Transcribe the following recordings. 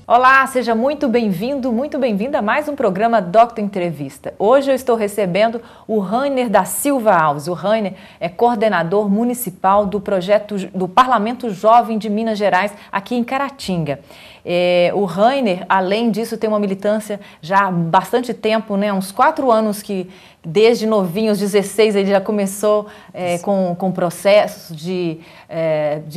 Olá, seja muito bem-vindo, muito bem-vinda a mais um programa Doctor Entrevista. Hoje eu estou recebendo o Rainer da Silva Alves. O Rainer é coordenador municipal do projeto do Parlamento Jovem de Minas Gerais, aqui em Caratinga. O Rainer, além disso, tem uma militância já há bastante tempo, né? Uns 4 anos que, desde novinho, aos 16, ele já começou com processos de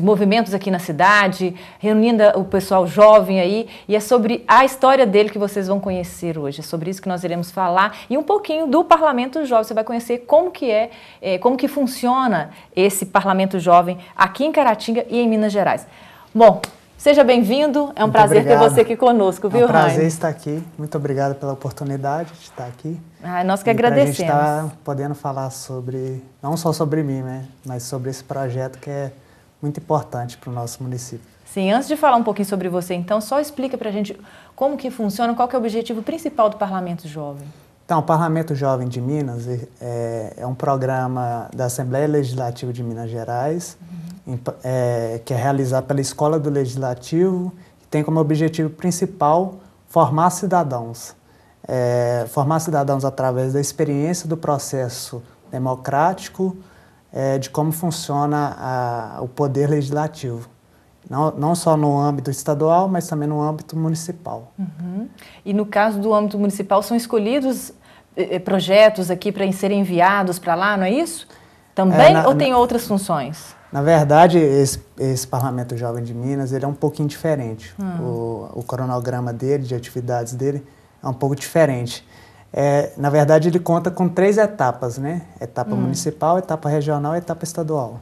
movimentos aqui na cidade, reunindo o pessoal jovem aí, e é sobre a história dele que vocês vão conhecer hoje. É sobre isso que nós iremos falar e um pouquinho do Parlamento Jovem. Você vai conhecer como que funciona esse Parlamento Jovem aqui em Caratinga e em Minas Gerais. Bom, seja bem-vindo, é um prazer ter você aqui conosco, viu, Rainer? É um prazer estar aqui, muito obrigado pela oportunidade de estar aqui. Nós que agradecemos. A gente está podendo falar não só sobre mim, né, mas sobre esse projeto que é muito importante para o nosso município. Sim, antes de falar um pouquinho sobre você, então, só explica para a gente como que funciona, qual que é o objetivo principal do Parlamento Jovem. Então, o Parlamento Jovem de Minas é um programa da Assembleia Legislativa de Minas Gerais, que é realizado pela Escola do Legislativo, que tem como objetivo principal formar cidadãos. Formar cidadãos através da experiência do processo democrático, de como funciona o poder legislativo. Não só no âmbito estadual, mas também no âmbito municipal. Uhum. E no caso do âmbito municipal, são escolhidos projetos aqui para serem enviados para lá, não é isso? Também ou tem outras funções? Na verdade, esse Parlamento Jovem de Minas ele é um pouquinho diferente. O cronograma dele, de atividades dele, é um pouco diferente. Na verdade, ele conta com 3 etapas, né? Etapa municipal, etapa regional e etapa estadual.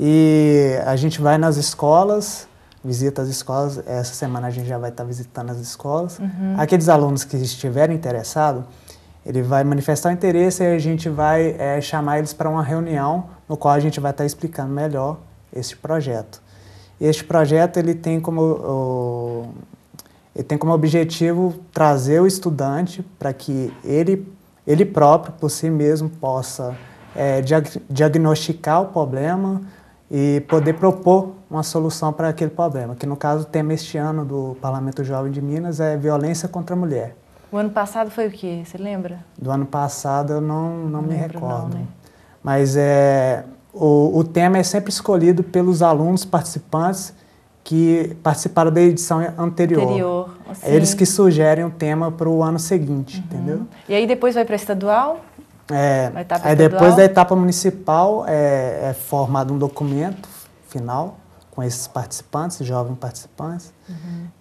E a gente vai nas escolas, visita as escolas. Essa semana a gente já vai estar visitando as escolas. Aqueles alunos que estiverem interessados, ele vai manifestar o interesse e a gente vai chamar eles para uma reunião no qual a gente vai estar explicando melhor esse projeto. E este projeto ele tem como objetivo trazer o estudante para que ele próprio, por si mesmo, possa diagnosticar o problema e poder propor uma solução para aquele problema, que no caso o tema este ano do Parlamento Jovem de Minas é violência contra a mulher. O ano passado foi o quê? Você lembra? Do ano passado eu não me recordo. Não, né? Mas o tema é sempre escolhido pelos alunos participantes que participaram da edição anterior. Assim. É eles que sugerem o tema para o ano seguinte, entendeu? E aí depois vai para estadual? Depois da etapa municipal é formado um documento final com esses participantes, jovens participantes.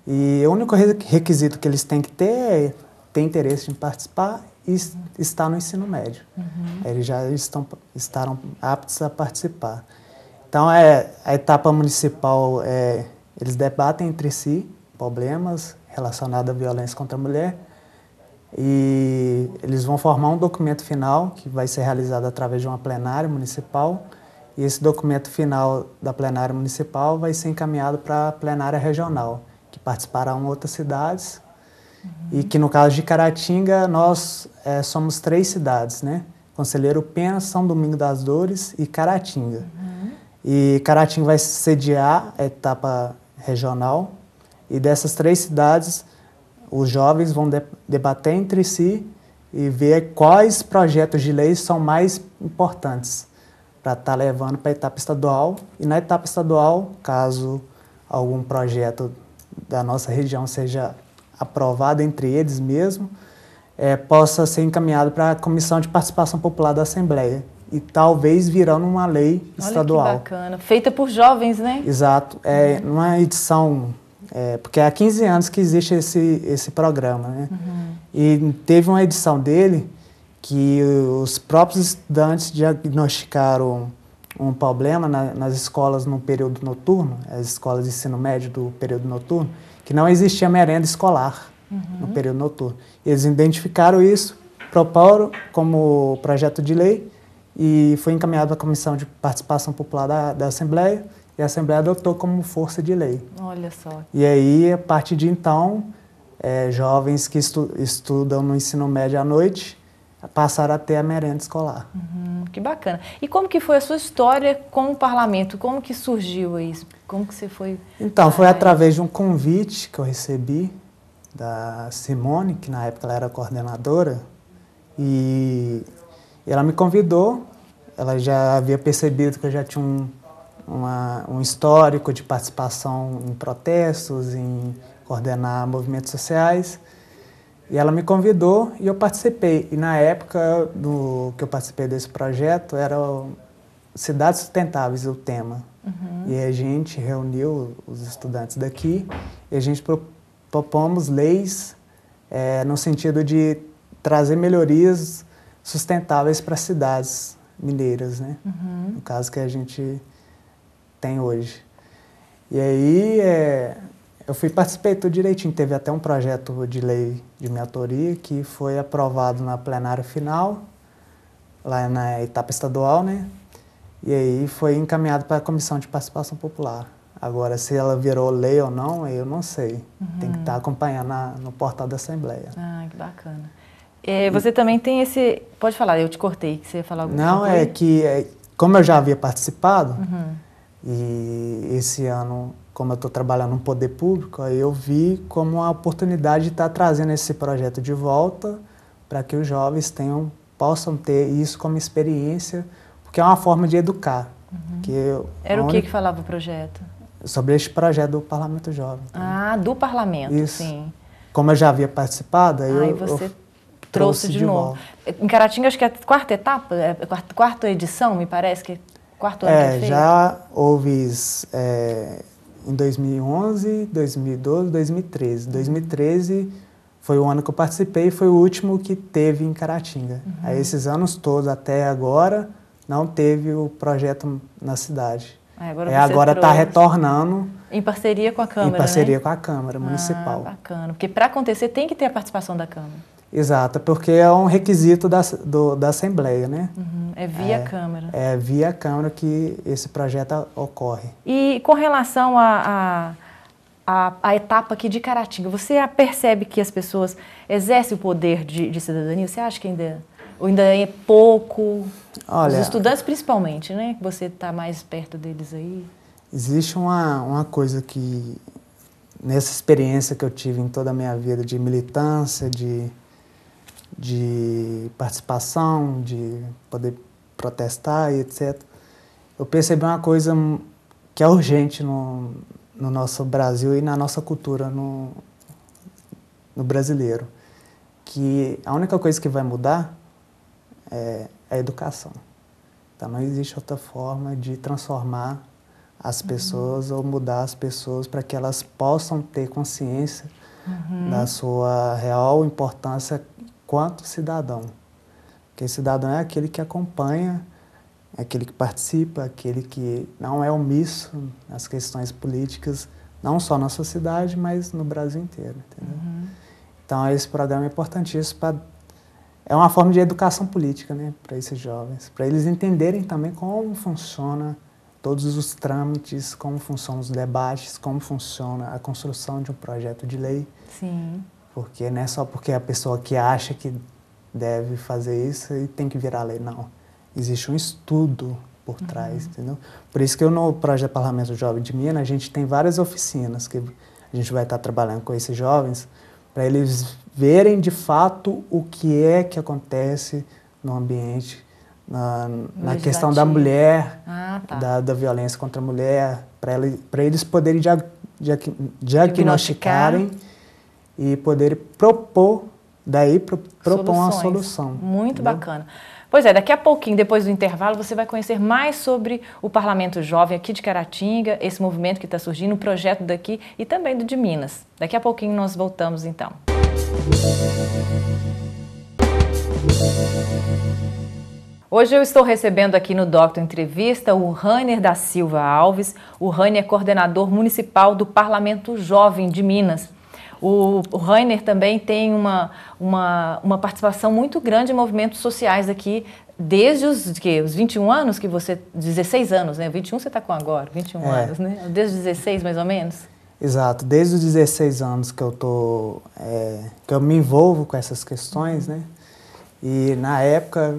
E o único requisito que eles têm que ter é ter interesse em participar e estar no ensino médio. Eles já estarão aptos a participar. Então, a etapa municipal, eles debatem entre si problemas relacionados à violência contra a mulher e eles vão formar um documento final que vai ser realizado através de uma plenária municipal e esse documento final da plenária municipal vai ser encaminhado para a plenária regional, que participarão outras cidades e que no caso de Caratinga nós somos 3 cidades, né? Conselheiro Pena, São Domingos das Dores e Caratinga. E Caratinga vai sediar a etapa regional e dessas 3 cidades os jovens vão debater entre si e ver quais projetos de lei são mais importantes para estar levando para a etapa estadual. E na etapa estadual, caso algum projeto da nossa região seja aprovado entre eles mesmo, possa ser encaminhado para a Comissão de Participação Popular da Assembleia e talvez virando uma lei estadual. Olha que bacana. Feita por jovens, né? Exato. Numa edição... porque há 15 anos que existe esse programa, né? E teve uma edição dele que os próprios estudantes diagnosticaram um problema nas escolas no período noturno, as escolas de ensino médio do período noturno, que não existia merenda escolar no período noturno. Eles identificaram isso, proporam como projeto de lei e foi encaminhado à Comissão de Participação Popular da Assembleia, e a Assembleia adotou como força de lei. Olha só. E aí, a partir de então, jovens que estudam no ensino médio à noite passaram a ter a merenda escolar. Que bacana. E como que foi a sua história com o parlamento? Como que surgiu isso? Como que você foi... Então, foi através de um convite que eu recebi da Simone, que na época ela era coordenadora, e ela me convidou. Ela já havia percebido que eu já tinha um histórico de participação em protestos, em coordenar movimentos sociais. E ela me convidou e eu participei. E na época que eu participei desse projeto, era Cidades Sustentáveis o tema. E a gente reuniu os estudantes daqui e a gente propomos leis no sentido de trazer melhorias sustentáveis para as cidades mineiras, né? No caso que a gente tem hoje. E aí eu participei tudo direitinho. Teve até um projeto de lei de minha autoria que foi aprovado na plenária final, lá na etapa estadual, né? E aí foi encaminhado para a Comissão de Participação Popular. Agora, se ela virou lei ou não, eu não sei. Tem que estar acompanhando no portal da Assembleia. Ah, que bacana. Você também tem esse... Pode falar, eu te cortei, que você ia falar alguma coisa. Não, é que, como eu já havia participado, e esse ano, como eu estou trabalhando no poder público, aí eu vi como uma oportunidade de estar trazendo esse projeto de volta para que os jovens possam ter isso como experiência, porque é uma forma de educar. Era o que falava o projeto? Sobre este projeto do Parlamento Jovem. Ah, do Parlamento, isso. Sim. Como eu já havia participado, aí você trouxe de novo. Em Caratinga, acho que é a quarta etapa, quarta edição, me parece, que é quarto ano que fez. Já houve em 2011, 2012, 2013. 2013 foi o ano que eu participei e foi o último que teve em Caratinga. Aí, esses anos todos, até agora, não teve o projeto na cidade. Agora está retornando. Em parceria com a Câmara, Em parceria com a Câmara Municipal. Bacana, porque para acontecer tem que ter a participação da Câmara. Exato, porque é um requisito da Assembleia, né? É via Câmara. É via Câmara que esse projeto ocorre. E com relação à etapa aqui de Caratinga, você percebe que as pessoas exercem o poder de cidadania? Você acha que ainda é pouco? Olha, os estudantes principalmente, né? Que você está mais perto deles aí. Existe uma coisa que, nessa experiência que eu tive em toda a minha vida de militância, de participação, de poder protestar e etc., eu percebi uma coisa que é urgente no nosso Brasil e na nossa cultura no brasileiro, que a única coisa que vai mudar é a educação. Então, não existe outra forma de transformar as pessoas ou mudar as pessoas para que elas possam ter consciência da sua real importância quanto cidadão. Porque cidadão é aquele que acompanha, é aquele que participa, aquele que não é omisso nas questões políticas, não só na sua cidade, mas no Brasil inteiro. Entendeu? Então, esse programa é importantíssimo é uma forma de educação política, né, para esses jovens, para eles entenderem também como funciona todos os trâmites, como funcionam os debates, como funciona a construção de um projeto de lei. Sim. Porque não é só porque a pessoa que acha que deve fazer isso e tem que virar lei, não. Existe um estudo por trás, entendeu? Por isso que no projeto Parlamento Jovem de Minas, a gente tem várias oficinas que a gente vai estar trabalhando com esses jovens para eles verem de fato o que é que acontece no ambiente, na questão da mulher, da violência contra a mulher, para eles poderem diagnosticarem e poderem propor uma solução. Muito bacana. Pois é, daqui a pouquinho, depois do intervalo, você vai conhecer mais sobre o Parlamento Jovem aqui de Caratinga, esse movimento que está surgindo, o projeto daqui e também do de Minas. Daqui a pouquinho nós voltamos então. Hoje eu estou recebendo aqui no Doctor Entrevista o Rainer da Silva Alves. O Rainer é coordenador municipal do Parlamento Jovem de Minas. O Rainer também tem uma participação muito grande em movimentos sociais aqui, desde os 21 anos que você... 16 anos, né? 21 você está com agora, 21 anos, né? Desde os 16, mais ou menos? Exato. Desde os 16 anos que eu me envolvo com essas questões, né? E na época,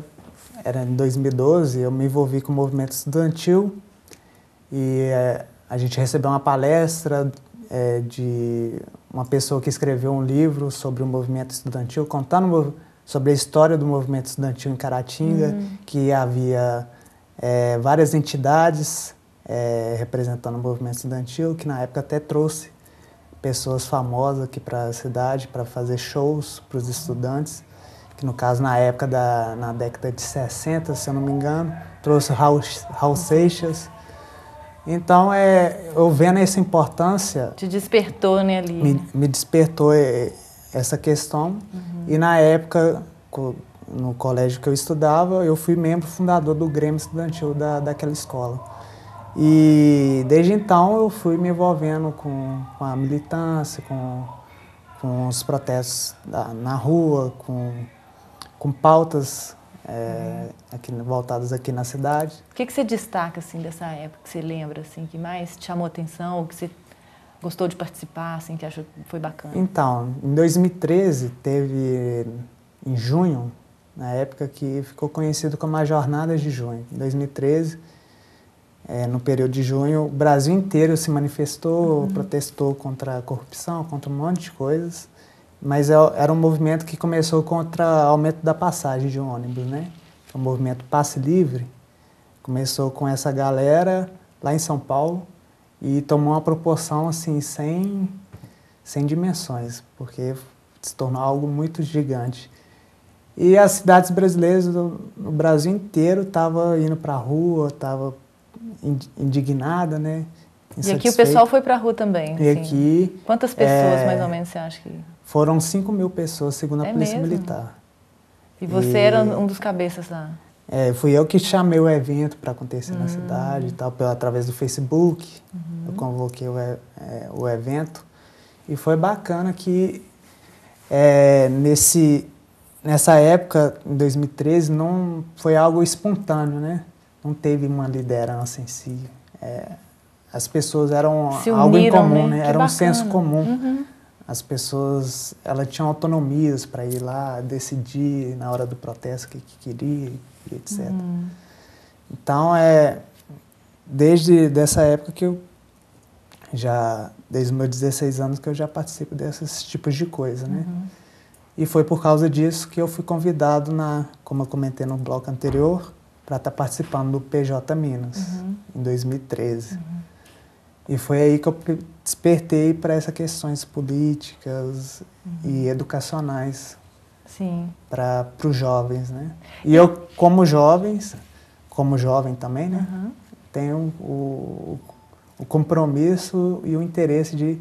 era em 2012, eu me envolvi com o movimento estudantil e a gente recebeu uma palestra de uma pessoa que escreveu um livro sobre o movimento estudantil, contando sobre a história do movimento estudantil em Caratinga, que havia várias entidades representando o movimento estudantil, que na época até trouxe pessoas famosas aqui para a cidade para fazer shows para os estudantes, que no caso na época, na década de 60, se eu não me engano, trouxe Raul Seixas. Então, eu vendo essa importância... Te despertou, né, ali? Me despertou essa questão. E na época, no colégio que eu estudava, eu fui membro fundador do Grêmio Estudantil daquela escola. E desde então eu fui me envolvendo com a militância, com os protestos na rua, com pautas voltadas aqui na cidade. O que você destaca assim, dessa época, que você lembra, assim, que mais te chamou a atenção, ou que você gostou de participar, assim, que achou que foi bacana? Então, em 2013, teve, em junho, na época que ficou conhecido como a Jornadas de Junho. Em 2013, no período de junho, o Brasil inteiro se manifestou, protestou contra a corrupção, contra um monte de coisas. Mas era um movimento que começou contra o aumento da passagem de ônibus, né? O movimento Passe Livre começou com essa galera lá em São Paulo e tomou uma proporção assim sem dimensões, porque se tornou algo muito gigante. E as cidades brasileiras, no Brasil inteiro, estavam indo para a rua, estavam indignadas, né? E aqui o pessoal foi para a rua também? E assim. Aqui... Quantas pessoas, mais ou menos, você acha que... Foram 5.000 pessoas, segundo a Polícia Militar. E você era um dos cabeças lá? Fui eu que chamei o evento para acontecer na cidade, e tal, através do Facebook. Eu convoquei o evento. E foi bacana que nessa época, em 2013, não foi algo espontâneo, né? Não teve uma liderança em si. As pessoas eram algo em comum, né? Era um senso comum. As pessoas, elas tinham autonomias para ir lá, decidir na hora do protesto o que queria, e etc. Então, desde essa época que eu desde os meus 16 anos, que eu já participo desses tipos de coisa, né? E foi por causa disso que eu fui convidado, como eu comentei no bloco anterior, para estar participando do PJ Minas, em 2013. E foi aí que eu despertei para essas questões políticas e educacionais para os jovens, né? E eu, como jovem também, né? Tenho o compromisso e o interesse de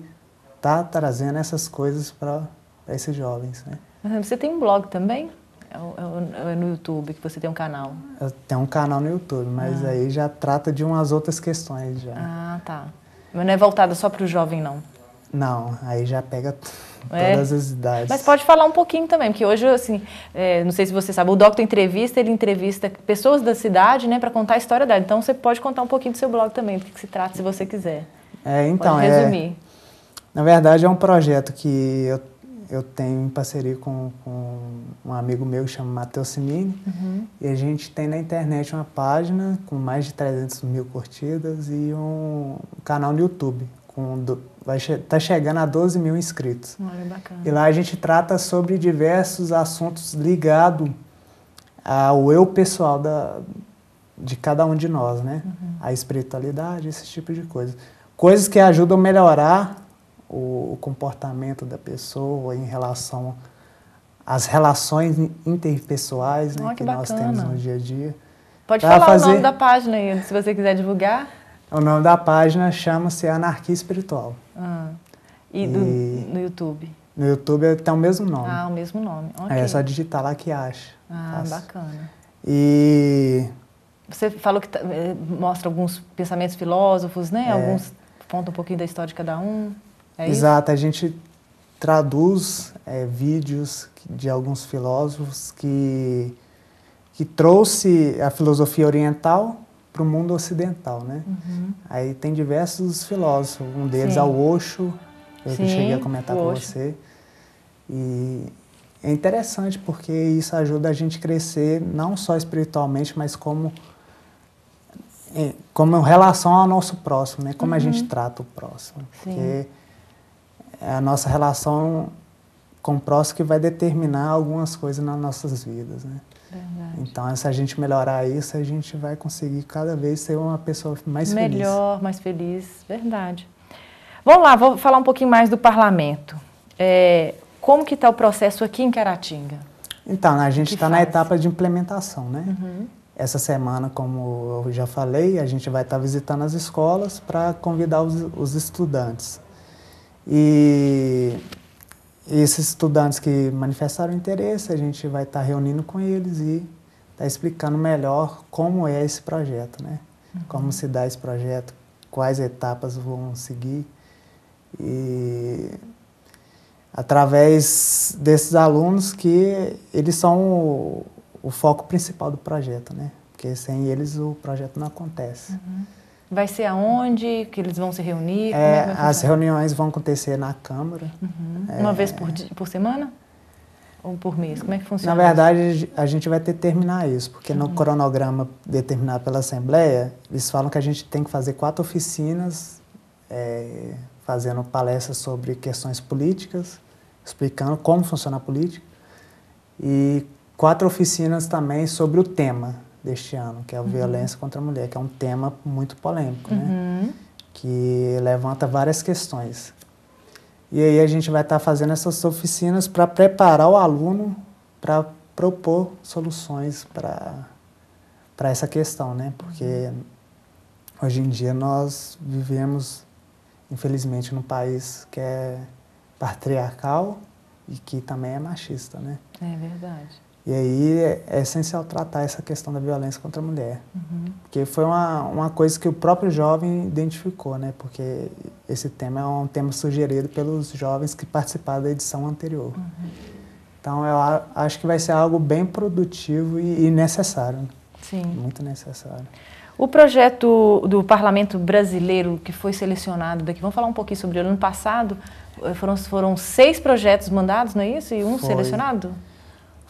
estar trazendo essas coisas para esses jovens, né? Você tem um blog também? É no YouTube que você tem um canal? Eu tenho um canal no YouTube, mas aí já trata de umas outras questões já. Ah, tá. Mas não é voltada só para o jovem, não? Não, aí já pega todas as idades. Mas pode falar um pouquinho também, porque hoje, assim, não sei se você sabe, o Doctor Entrevista, ele entrevista pessoas da cidade, né, para contar a história dela. Então, você pode contar um pouquinho do seu blog também, do que se trata, se você quiser. Então, pode resumir. Na verdade, é um projeto que eu tenho em parceria com um amigo meu que chama Matheus Simini. E a gente tem na internet uma página com mais de 300.000 curtidas e um canal no YouTube. Tá chegando a 12.000 inscritos. Olha, bacana. E lá a gente trata sobre diversos assuntos ligados ao eu pessoal de cada um de nós, né? A espiritualidade, esse tipo de coisa. Coisas que ajudam a melhorar o comportamento da pessoa em relação às relações interpessoais, né, que nós temos no dia a dia. Pode falar o nome da página aí, se você quiser divulgar. O nome da página chama-se Anarquia Espiritual. E no YouTube? No YouTube tem o mesmo nome. Ah, o mesmo nome. Okay. É só digitar lá que acha. Ah, bacana. E... Você falou que mostra alguns pensamentos filósofos, né? Alguns conta um pouquinho da história de cada um. Exato, a gente traduz vídeos de alguns filósofos que trouxe a filosofia oriental para o mundo ocidental, né? Aí tem diversos filósofos, um deles é o Osho, eu cheguei a comentar com você. E é interessante porque isso ajuda a gente a crescer não só espiritualmente, mas como em relação ao nosso próximo, né? Como a gente trata o próximo. Sim. Porque é a nossa relação com o próximo que vai determinar algumas coisas nas nossas vidas, né? Verdade. Então, se a gente melhorar isso, a gente vai conseguir cada vez ser uma pessoa mais feliz. Melhor, mais feliz, verdade. Vamos lá, vou falar um pouquinho mais do parlamento. Como que está o processo aqui em Caratinga? Então, a gente está na etapa de implementação, né? Essa semana, como eu já falei, a gente vai estar visitando as escolas para convidar os estudantes. E esses estudantes que manifestaram interesse, a gente vai estar reunindo com eles e estar explicando melhor como é esse projeto, né? Como se dá esse projeto, quais etapas vão seguir. E através desses alunos que eles são o foco principal do projeto, né? Porque sem eles o projeto não acontece. Vai ser aonde que eles vão se reunir? As reuniões vão acontecer na Câmara. Uma vez por semana? Ou por mês? Como é que funciona? Na verdade, a gente vai ter que terminar isso, porque no cronograma determinado pela Assembleia, eles falam que a gente tem que fazer 4 oficinas, fazendo palestras sobre questões políticas, explicando como funciona a política, e 4 oficinas também sobre o tema deste ano, que é a violência contra a mulher, que é um tema muito polêmico, né? Que levanta várias questões. E aí a gente vai estar fazendo essas oficinas para preparar o aluno para propor soluções para essa questão, né? Porque hoje em dia nós vivemos, infelizmente, num país que é patriarcal e que também é machista, né? É verdade. E aí é essencial tratar essa questão da violência contra a mulher. Porque foi uma coisa que o próprio jovem identificou, né? Porque esse tema é um tema sugerido pelos jovens que participaram da edição anterior. Então, eu acho que vai ser algo bem produtivo e necessário. Sim. Muito necessário. O projeto do Parlamento Brasileiro que foi selecionado daqui, vamos falar um pouquinho sobre ele. Ano passado foram 6 projetos mandados, não é isso? E um selecionado?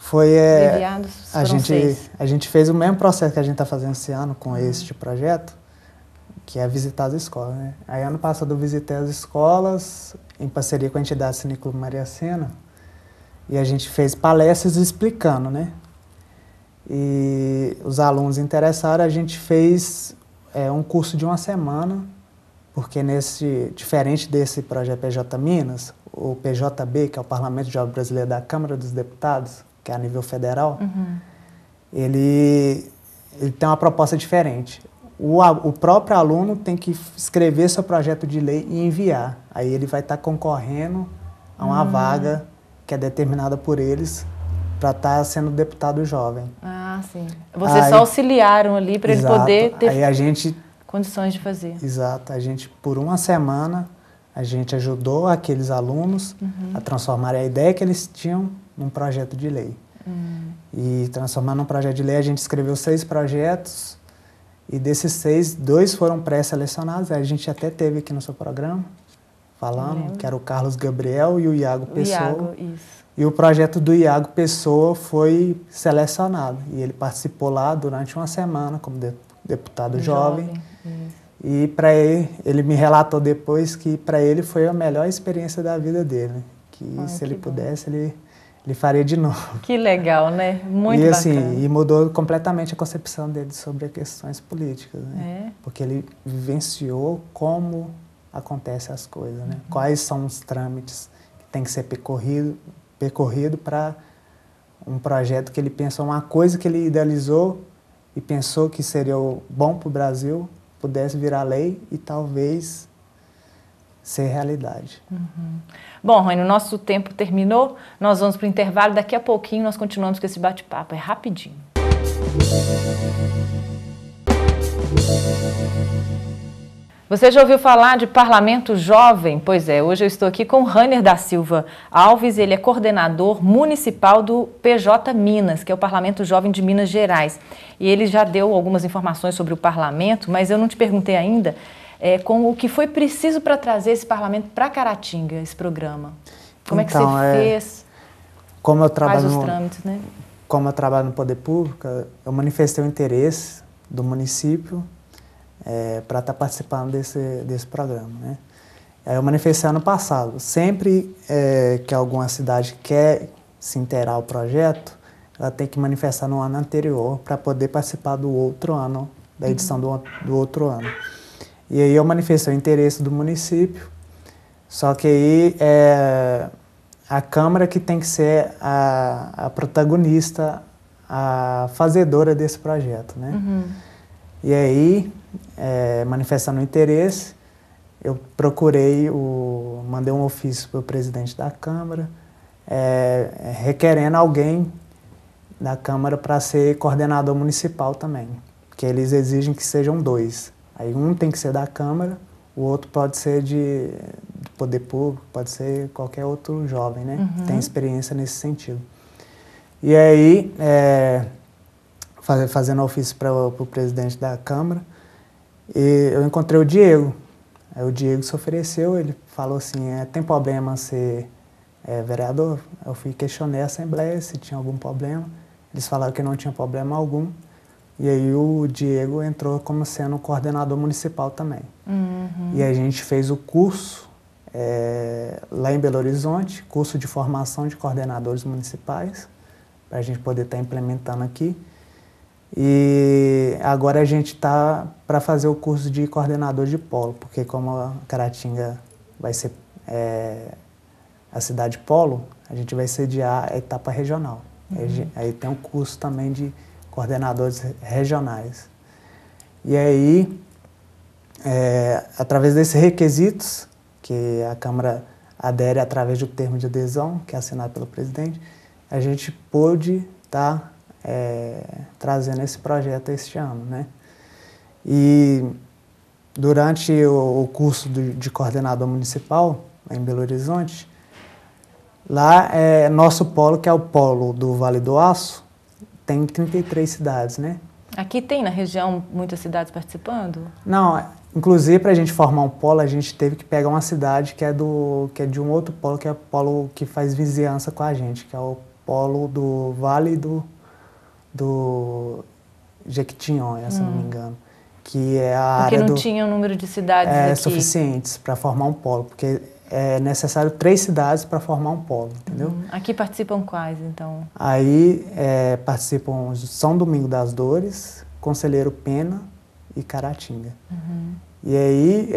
Foi, enviados, foram 6. A gente fez o mesmo processo que a gente está fazendo esse ano com este projeto, que é visitar as escolas, né? Aí, ano passado, eu visitei as escolas, em parceria com a entidade Cineclube Maria Sena, e a gente fez palestras explicando, né? E os alunos interessaram, a gente fez um curso de 1 semana, porque diferente desse projeto PJ Minas, o PJB, que é o Parlamento Jovem Brasileiro da Câmara dos Deputados, que é a nível federal, ele tem uma proposta diferente. O próprio aluno tem que escrever seu projeto de lei e enviar. Aí ele vai estar concorrendo a uma vaga que é determinada por eles para estar sendo deputado jovem. Ah, sim. Vocês só auxiliaram ali para ele poder ter condições de fazer. Exato. A gente, por 1 semana, a gente ajudou aqueles alunos a transformar a ideia que eles tinham num projeto de lei. E transformar num projeto de lei, a gente escreveu 6 projetos, e desses 6, 2 foram pré-selecionados. A gente até teve aqui no seu programa, falando, que era o Carlos Gabriel e o Iago Pessoa. E o projeto do Iago Pessoa foi selecionado. E ele participou lá durante 1 semana como deputado jovem. E para ele me relatou depois que para ele foi a melhor experiência da vida dele. Que se ele pudesse, ele faria de novo. Que legal, né? Muito bacana. Assim, e mudou completamente a concepção dele sobre as questões políticas, né? Porque ele vivenciou como acontecem as coisas, né? Quais são os trâmites que tem que ser percorrido para um projeto que ele pensou, uma coisa que ele idealizou e pensou que seria bom para o Brasil, pudesse virar lei e talvez ser realidade. Bom, Rony, o nosso tempo terminou, nós vamos para o intervalo, daqui a pouquinho nós continuamos com esse bate-papo, é rapidinho. Você já ouviu falar de Parlamento Jovem? Pois é, hoje eu estou aqui com o Rainer da Silva Alves, ele é coordenador municipal do PJ Minas, que é o Parlamento Jovem de Minas Gerais. E ele já deu algumas informações sobre o parlamento, mas eu não te perguntei ainda com o que foi preciso para trazer esse parlamento para Caratinga, esse programa. Como é que você fez? como eu trabalho Faz os trâmites, né? Como eu trabalho no poder público, eu manifestei o interesse do município para estar participando desse programa, né? Eu manifestei ano passado. Sempre que alguma cidade quer se inteirar ao projeto, ela tem que manifestar no ano anterior para poder participar do outro ano, da edição do outro ano. E aí eu manifestei o interesse do município, só que aí a Câmara que tem que ser a protagonista, a fazedora desse projeto, né? E aí, manifestando o interesse, eu mandei um ofício para o presidente da Câmara, requerendo alguém da Câmara para ser coordenador municipal também, porque eles exigem que sejam 2. Aí um tem que ser da Câmara, o outro pode ser do poder público, pode ser qualquer outro jovem, né? Que tem experiência nesse sentido. E aí, fazendo ofício para o presidente da Câmara, eu encontrei o Diego. Aí o Diego se ofereceu, ele falou assim, tem problema ser vereador? Eu questionei a Assembleia se tinha algum problema. Eles falaram que não tinha problema algum. E aí o Diego entrou como sendo coordenador municipal também. E a gente fez o curso lá em Belo Horizonte, curso de formação de coordenadores municipais, para a gente poder estar implementando aqui. E agora a gente está para fazer o curso de coordenador de polo, porque como a Caratinga vai ser a cidade polo, a gente vai sediar a etapa regional. Aí tem um curso também de coordenadores regionais. E aí, através desses requisitos, que a Câmara adere através do termo de adesão, que é assinado pelo presidente, a gente pôde estar trazendo esse projeto este ano, né? E durante o curso de coordenador municipal, lá em Belo Horizonte, lá nosso polo, que é o polo do Vale do Aço, tem 33 cidades, né? Aqui tem na região muitas cidades participando? Não, inclusive para a gente formar um polo, a gente teve que pegar uma cidade que é de um outro polo, que é o polo que faz vizinhança com a gente, que é o polo do Vale do Jequitinhonha, se não me engano, que é a área Porque não tinha um número de cidades aqui suficientes para formar um polo, porque é necessário 3 cidades para formar um polo, entendeu? Aqui participam quais, então? Aí participam São Domingo das Dores, Conselheiro Pena e Caratinga. E aí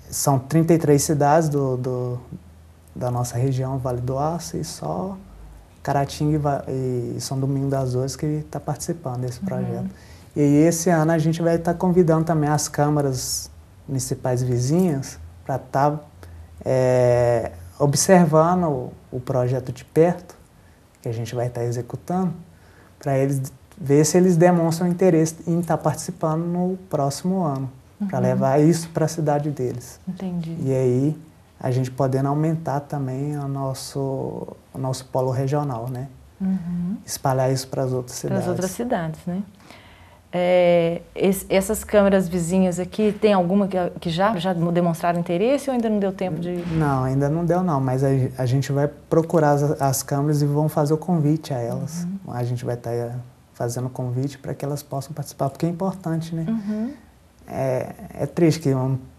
são 33 cidades da nossa região, Vale do Aço, e só Caratinga e São Domingo das Dores que está participando desse projeto. E aí esse ano a gente vai estar convidando também as câmaras municipais vizinhas para estar observando o projeto de perto, que a gente vai estar executando, para eles ver se eles demonstram interesse em estar participando no próximo ano, para levar isso para a cidade deles. Entendi. E aí a gente podendo aumentar também o nosso polo regional, né? Espalhar isso para as outras cidades. Para as outras cidades, né? Essas câmaras vizinhas aqui, tem alguma que já demonstraram interesse ou ainda não deu tempo de... Não, ainda não deu não, mas a gente vai procurar as câmaras e vamos fazer o convite a elas. A gente vai estar fazendo convite para que elas possam participar, porque é importante, né? É triste que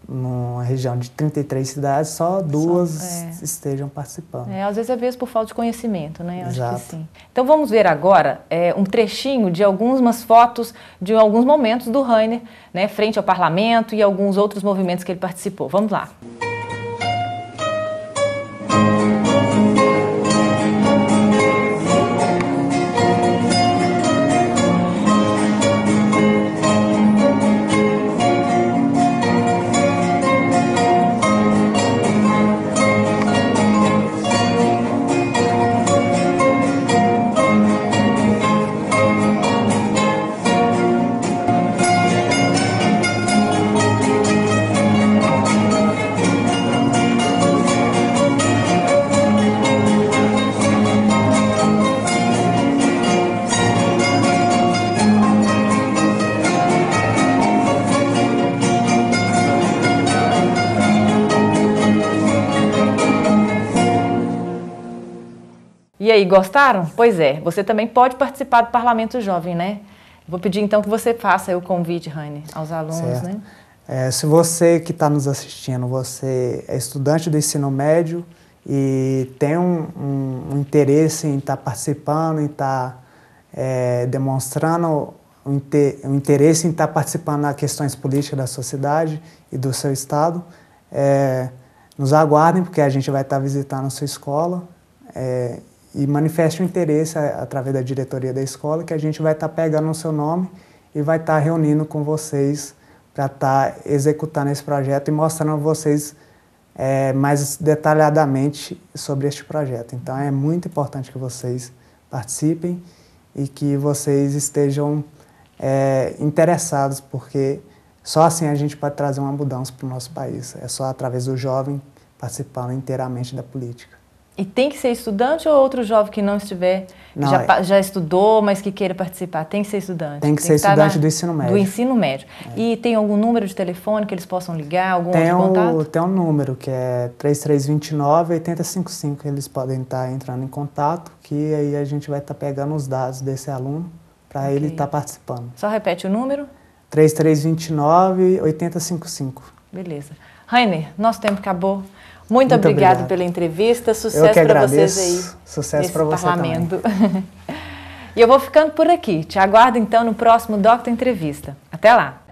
numa região de 33 cidades, só 2 estejam participando. Às vezes é mesmo por falta de conhecimento, né? Exato. Acho que sim. Então vamos ver agora um trechinho de algumas fotos de alguns momentos do Rainer, né, frente ao parlamento e alguns outros movimentos que ele participou. Vamos lá. E aí, gostaram? Pois é, você também pode participar do Parlamento Jovem, né? Vou pedir então que você faça aí o convite, Rainer, aos alunos, certo. né? Se você que está nos assistindo, você é estudante do ensino médio e tem um interesse em estar participando, em estar demonstrando um interesse em estar participando das questões políticas da sua cidade e do seu estado, nos aguardem, porque a gente vai estar visitando a sua escola e manifeste o interesse através da diretoria da escola, que a gente vai estar pegando o seu nome e vai estar reunindo com vocês para estar executando esse projeto e mostrando a vocês mais detalhadamente sobre este projeto. Então é muito importante que vocês participem e que vocês estejam interessados, porque só assim a gente pode trazer uma mudança para o nosso país. É só através do jovem participando inteiramente da política. E tem que ser estudante ou outro jovem que não estiver, já estudou, mas que queira participar? Tem que ser estudante? Tem que ser estudante do ensino médio. Do ensino médio. E tem algum número de telefone que eles possam ligar, algum outro contato? Tem um número que é 3329-8055, eles podem estar entrando em contato, que aí a gente vai estar pegando os dados desse aluno para ele estar participando. Só repete o número? 3329-8055. Beleza. Rainer, nosso tempo acabou. Muito obrigado pela entrevista. Sucesso para vocês aí. Sucesso para você parlamento. também. E eu vou ficando por aqui. Te aguardo então no próximo Doctor Entrevista. Até lá.